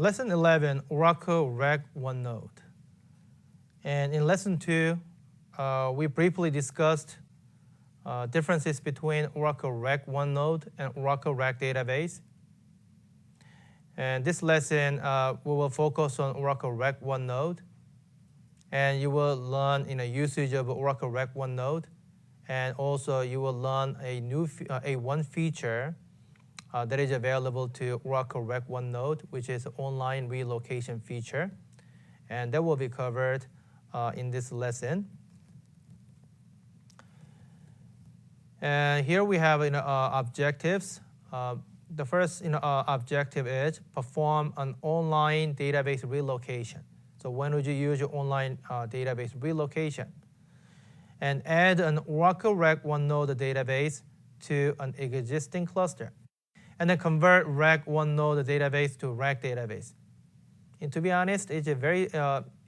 Lesson 11, Oracle RAC One Node. And in Lesson 2, we briefly discussed differences between Oracle RAC One Node and Oracle RAC Database. And this lesson, we will focus on Oracle RAC One Node. And you will learn usage of Oracle RAC One Node. And also, you will learn a one feature that is available to Oracle RAC One Node, which is an online relocation feature. And that will be covered in this lesson. And here we have objectives. The first objective is perform an online database relocation. So when would you use your online database relocation? And add an Oracle RAC One Node database to an existing cluster. And then convert RAC One Node database to RAC database. And to be honest, it's very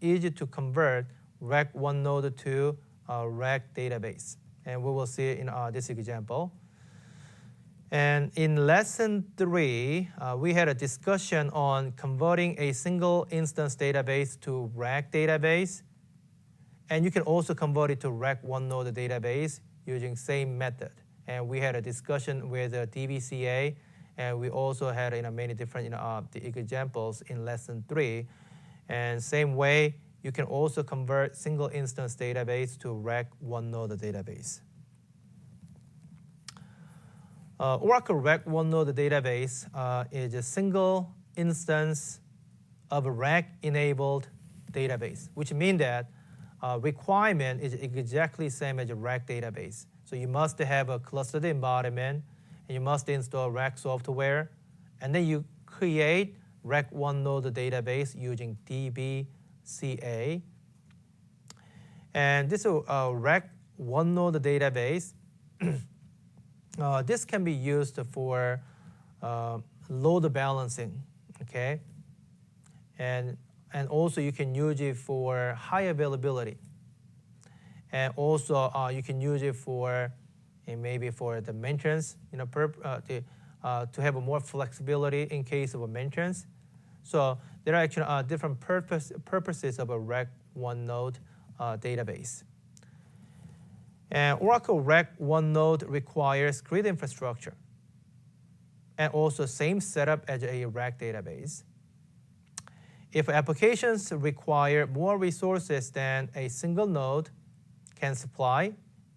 easy to convert RAC One Node to a RAC database. And we will see it in this example. And in Lesson 3, we had a discussion on converting a single instance database to RAC database. And you can also convert it to RAC One Node database using same method. And we had a discussion with DBCA. And we also had many different the examples in Lesson 3. And same way, you can also convert single instance database to RAC One Node database. Oracle RAC One Node database is a single instance of a RAC-enabled database, which means that requirement is exactly same as a RAC database. So you must have a clustered environment, and you must install RAC software, and then you create RAC One Node database using DBCA. And this RAC One Node database, this can be used for load balancing, okay? And also you can use it for high availability. And also you can use it for maybe for the maintenance, to have more flexibility in case of a maintenance. So there are actually different purposes of a RAC One Node database. And Oracle RAC One Node requires grid infrastructure and also same setup as a RAC database. If applications require more resources than a single node can supply,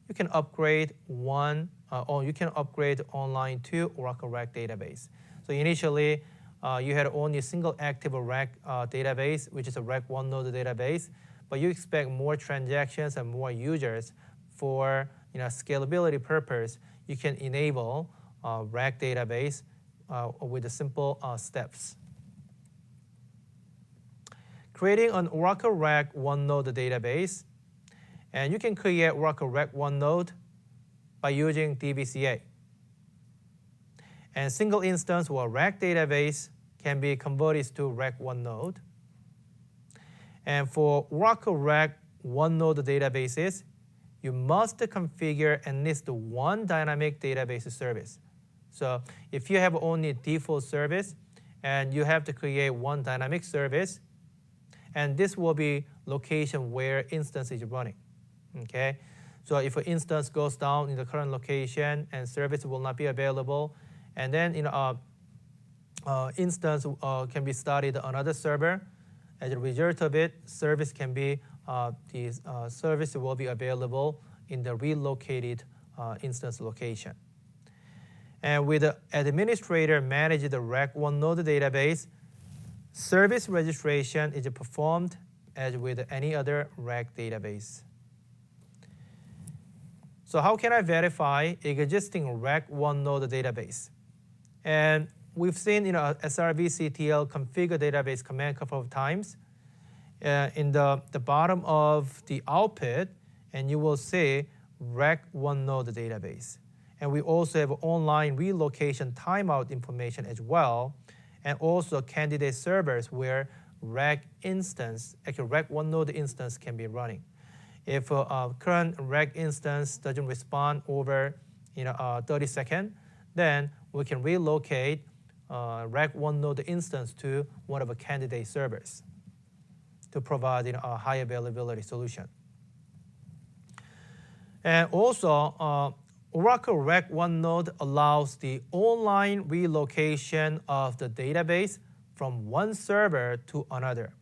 you can upgrade or you can upgrade online to Oracle RAC database. So initially, you had only a single active RAC database, which is a RAC One Node database, but you expect more transactions and more users for scalability purpose. You can enable RAC database with the simple steps. Creating an Oracle RAC One Node database. And you can create Oracle RAC One Node by using DBCA. And single instance or RAC database can be converted to RAC One Node. And for Oracle RAC One Node databases, you must configure at least one dynamic database service. So if you have only default service, and you have to create one dynamic service, and this will be location where instance is running. Okay, so if an instance goes down in the current location and service will not be available, and then instance can be started on another server. As a result of it, service can be service will be available in the relocated instance location. And with the administrator manage the RAC One Node database, service registration is performed as with any other RAC database. So how can I verify existing RAC One Node database? And we've seen srvctl configure database command a couple of times. In the bottom of the output, and you will see RAC One Node database. And we also have online relocation timeout information as well, and also candidate servers where RAC One Node instance can be running. If a current RAC instance doesn't respond over 30 seconds, then we can relocate RAC One Node instance to one of the candidate servers to provide a high availability solution. And also, Oracle RAC One Node allows the online relocation of the database from one server to another.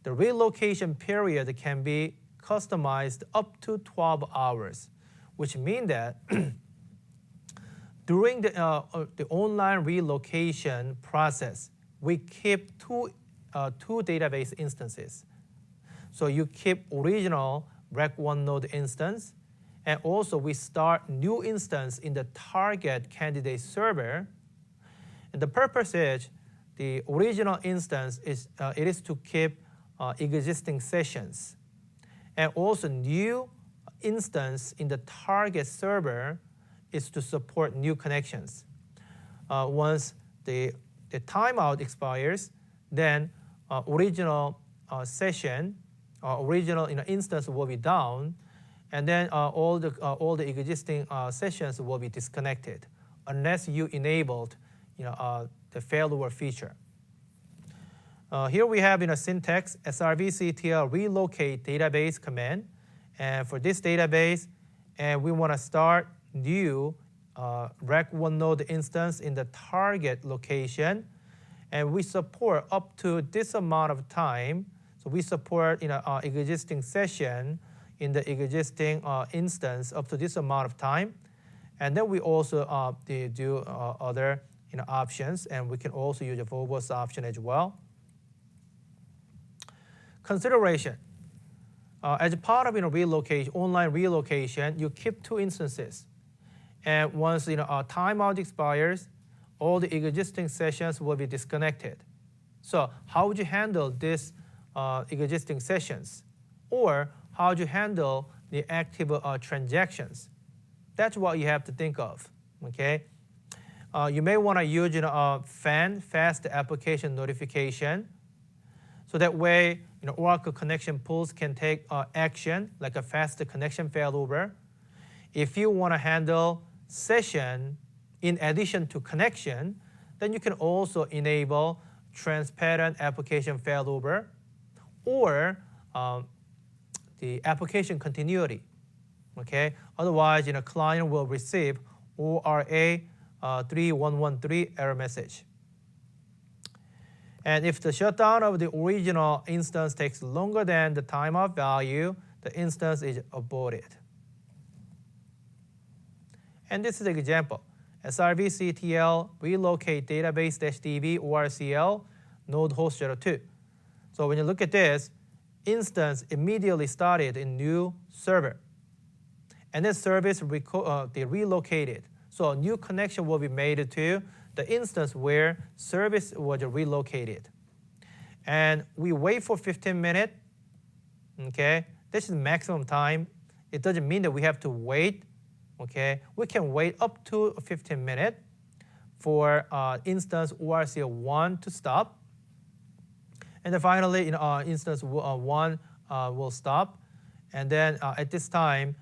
The relocation period can be customized up to 12 hours, which means that during the online relocation process, we keep two database instances. So you keep original RAC One Node instance, and also we start new instance in the target candidate server. And the purpose is the original instance is it is to keep existing sessions, and also new instance in the target server is to support new connections. Once the timeout expires, then original session, original instance will be down, and then all the existing sessions will be disconnected unless you enabled the failover feature. Here we have in a syntax srvctl relocate database command, and for this database, and we want to start new RAC One Node instance in the target location, and we support up to this amount of time. So we support existing session in the existing instance up to this amount of time, and then we also do other options, and we can also use a verbose option as well. Consideration. As part of relocation, online relocation, you keep two instances, and once a timeout expires, all the existing sessions will be disconnected. So how would you handle this existing sessions, or how do you handle the active transactions? That's what you have to think of. Okay, you may want to use FAN, fast application notification, so that way Oracle connection pools can take action like a fast connection failover. If you want to handle session in addition to connection, then you can also enable transparent application failover, or the application continuity. Okay. Otherwise, client will receive ORA 3113 error message. And if the shutdown of the original instance takes longer than the timeout value, the instance is aborted. And this is an example. srvctl relocate database-db orcl node host 02. So when you look at this, instance immediately started in new server, and then service they relocated. So a new connection will be made to the instance where service was relocated, and we wait for 15 minutes. Okay, this is maximum time. It doesn't mean that we have to wait. Okay, we can wait up to 15 minutes for instance ORCL1 to stop, and then finally instance 1 will stop, and then at this time,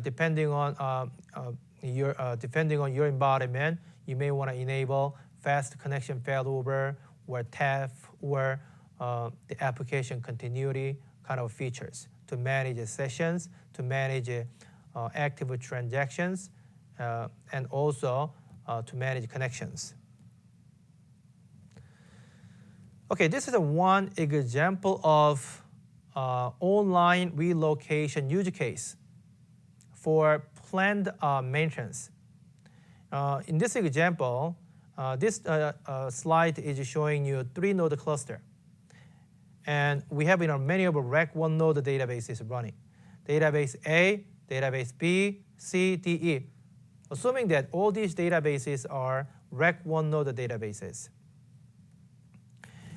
depending on your environment, you may want to enable fast connection failover or TAF or the application continuity kind of features to manage the sessions, to manage active transactions, and also to manage connections. Okay, this is one example of online relocation use case for planned maintenance. In this example, this slide is showing you 3-node cluster. And we have many of our RAC One Node databases running. Database A, database B, C, D, E. Assuming that all these databases are RAC One Node databases.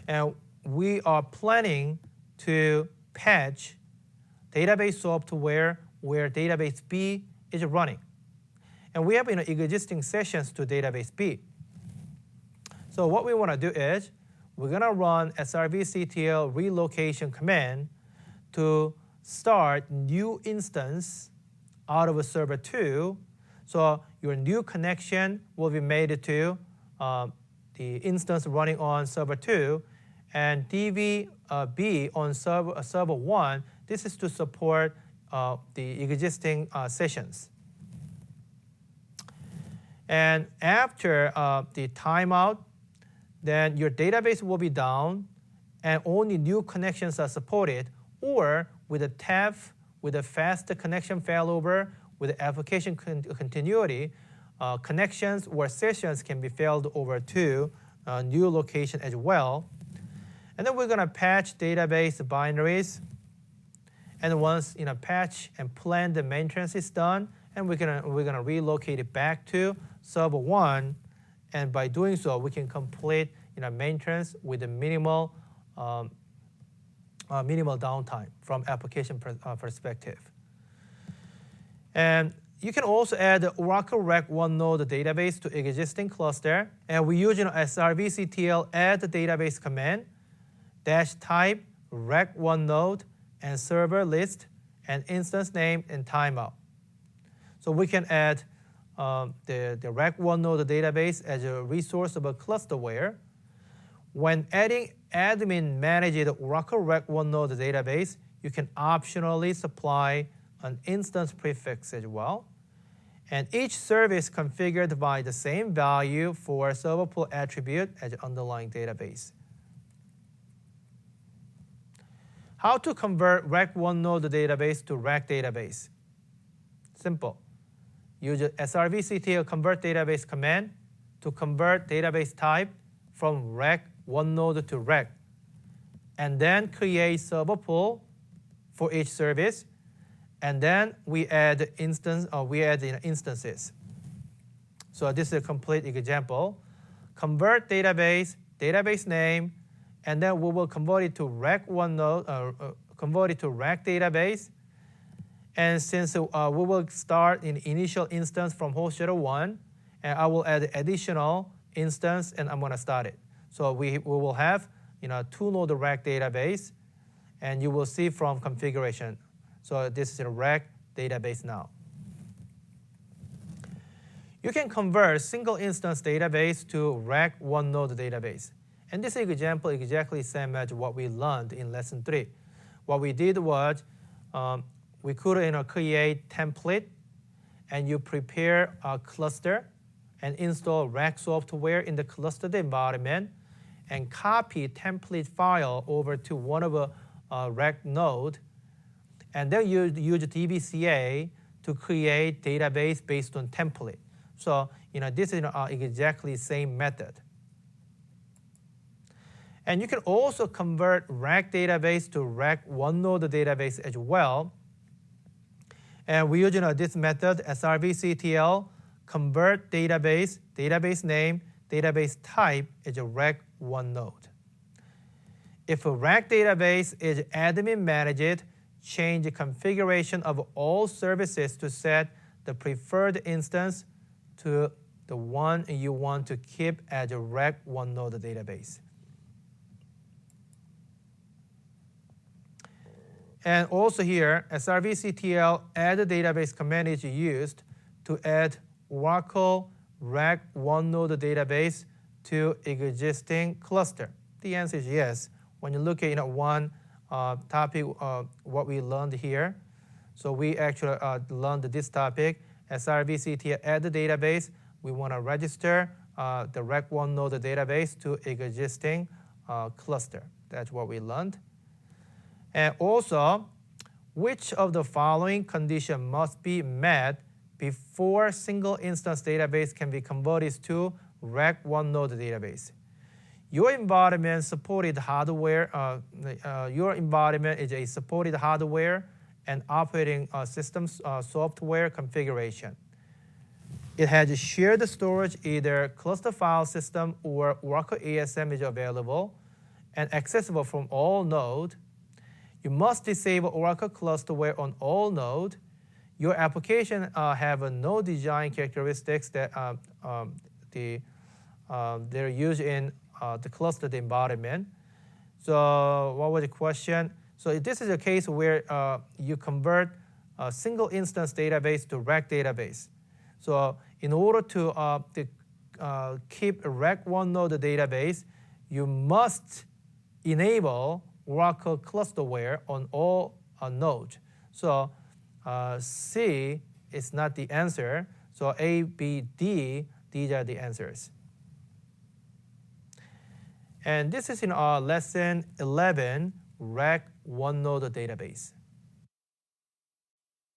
And we are planning to patch database software where database B is running. And we have existing sessions to database B. So what we want to do is we're going to run srvctl relocation command to start new instance out of server 2. So your new connection will be made to the instance running on server 2, and DVB on server 1. This is to support the existing sessions. And after the timeout, then your database will be down and only new connections are supported, or with a TAF, with a fast connection failover, with application continuity, connections or sessions can be failed over to a new location as well. And then we're going to patch database binaries. And once patch and plan the maintenance is done, and we're gonna relocate it back to server 1. And by doing so, we can complete maintenance with a minimal downtime from application perspective. And you can also add the Oracle RAC One Node database to existing cluster. And we use srvctl add database command, -type RAC One Node, and server list, and instance name, and timeout. So we can add the RAC One Node database as a resource of a clusterware. When adding admin managed Oracle RAC One Node database, you can optionally supply an instance prefix as well. And each service configured by the same value for server pool attribute as underlying database. How to convert RAC One Node database to RAC database? Simple. Use srvctl convert database command to convert database type from RAC One Node to RAC, and then create server pool for each service, and then we add instances. So this is a complete example. Convert database, database name, and then we will convert it to RAC One Node, convert it to RAC database. And since we will start in initial instance from host shadow 1, and I will add additional instance, and I'm going to start it. So we will have 2-node RAC database, and you will see from configuration. So this is a RAC database now. You can convert single instance database to RAC One Node database. And this example is exactly the same as what we learned in lesson 3. What we did was we could create template, and you prepare a cluster and install RAC software in the clustered environment, and copy template file over to one of a RAC node, and then you use DBCA to create database based on template. So this is exactly the same method. And you can also convert RAC database to RAC One Node database as well. And we use this method, srvctl convert database, database name, database type as a RAC One Node. If a RAC database is admin managed, change the configuration of all services to set the preferred instance to the one you want to keep as a RAC One Node database. And also here, srvctl add database command is used to add Oracle RAC One Node database to existing cluster. The answer is yes. When you look at one topic, what we learned here, so we actually learned this topic, srvctl add the database. We want to register the RAC One Node database to existing cluster. That's what we learned. And also, which of the following conditions must be met before single instance database can be converted to RAC One Node database? Your environment supported hardware. Your environment is a supported hardware and operating system software configuration. It has shared storage, either cluster file system or Oracle ASM is available and accessible from all nodes. You must disable Oracle clusterware on all nodes. Your application have no design characteristics that they're used in the clustered environment. So what was the question? So this is a case where you convert a single instance database to RAC database. So in order to keep a RAC One Node database, you must enable Oracle ClusterWare on all nodes. So C is not the answer. So A, B, D, these are the answers. And this is in our lesson 11, RAC One Node database.